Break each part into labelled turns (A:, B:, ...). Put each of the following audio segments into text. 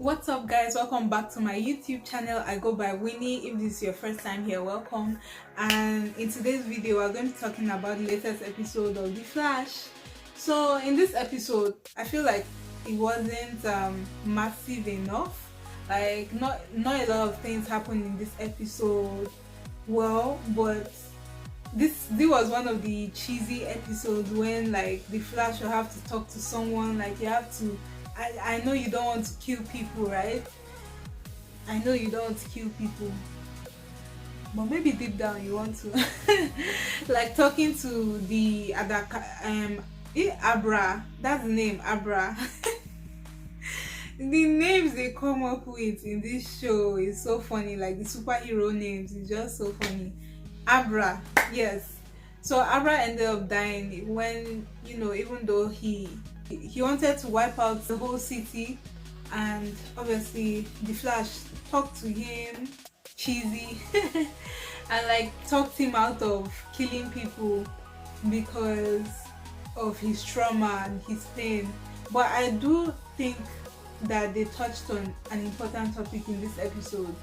A: What's up guys, welcome back to my YouTube channel. I go by Winnie. If this is your first time here, welcome. And in today's video we're going to be talking about the latest episode of The Flash. So in this episode I feel like it wasn't massive enough. Like not a lot of things happened in this episode. Well, but this was one of the cheesy episodes when like the Flash will have to talk to someone, like you have to I know you don't want to kill people, right? I know you don't want to kill people, but maybe deep down you want to. Like talking to the Adaka, Abra, that's the name, Abra. The names they come up with in this show is so funny, like the superhero names is just so funny. Abra, yes. So Abra ended up dying when, even though he wanted to wipe out the whole city, and obviously the Flash talked to him cheesy and like talked him out of killing people because of his trauma and his pain. But I do think that they touched on an important topic in this episode,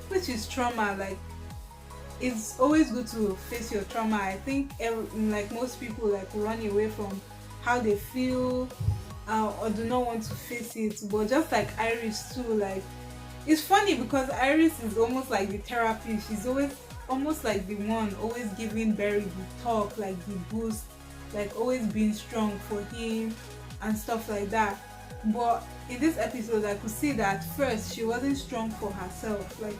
A: which is trauma. Like, it's always good to face your trauma. I think like most people like run away from how they feel or do not want to face it. But just like Iris too, like it's funny because Iris is almost like the therapist. She's always almost like the one always giving Barry the talk, like the boost, like always being strong for him and stuff like that. But in this episode I could see that first she wasn't strong for herself. Like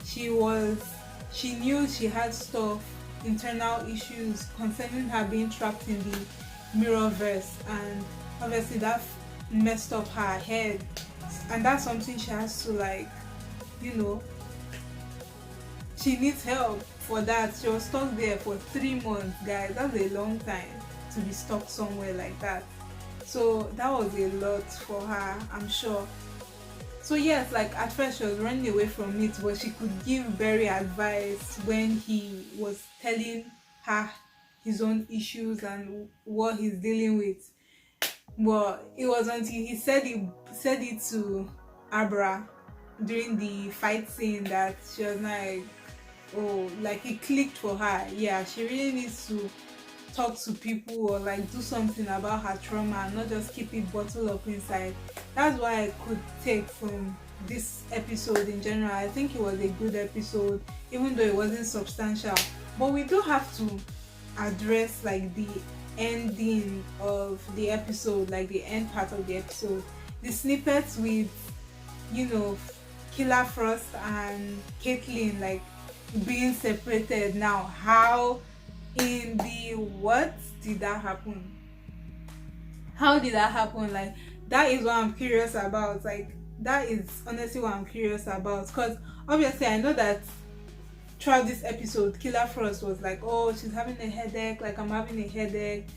A: she knew she had stuff, internal issues concerning her being trapped in the Mirrorverse, and obviously that messed up her head, and that's something she has to like, she needs help for that. She was stuck there for 3 months, guys. That's a long time to be stuck somewhere like that. So that was a lot for her, I'm sure. So yes, like at first she was running away from it, but she could give Barry advice when he was telling her his own issues and what he's dealing with. But it was until he said it to Abra during the fight scene that she was like, oh, like it clicked for her. Yeah, she really needs to talk to people or like do something about her trauma and not just keep it bottled up inside. That's what I could take from this episode in general. I think it was a good episode, even though it wasn't substantial. But we do have to address like the ending of the episode, like the end part of the episode. The snippets with, Killer Frost and Caitlin like being separated now. How in the what did that happen? How did that happen? Like that is what I'm curious about. Like that is honestly what I'm curious about, because obviously I know that throughout this episode Killer Frost was like, oh, she's having a headache, like I'm having a headache,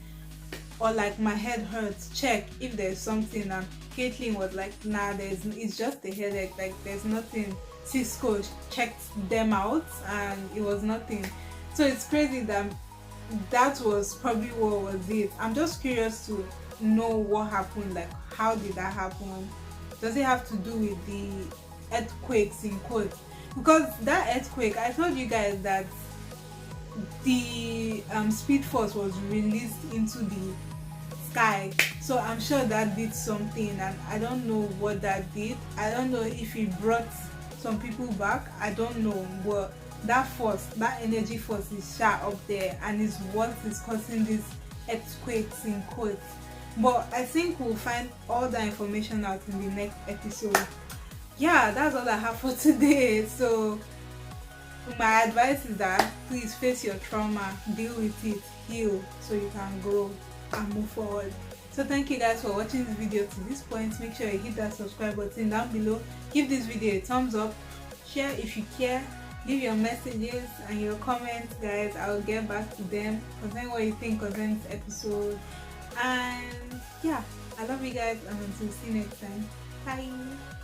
A: or like my head hurts, check if there's something. And Caitlin was like, nah, it's just a headache, like there's nothing. Cisco checked them out and it was nothing. So it's crazy that was probably what was it. I'm just curious to know what happened, like how did that happen? Does it have to do with the earthquakes in quotes? Because that earthquake, I told you guys that the Speed Force was released into the sky, so I'm sure that did something, and I don't know what that did. I don't know if it brought some people back, I don't know, but that force, that energy force is sharp up there, and is what is causing these earthquakes in quotes. But I think we'll find all the information out in the next episode. Yeah, that's all I have for today. So my advice is that please face your trauma, deal with it, heal, so you can grow and move forward. So thank you guys for watching this video to this point. Make sure you hit that subscribe button down below, give this video a thumbs up, share if you care, leave your messages and your comments, guys. I'll get back to them concerning what you think concerning this episode. And yeah, I love you guys, and until see you next time, bye.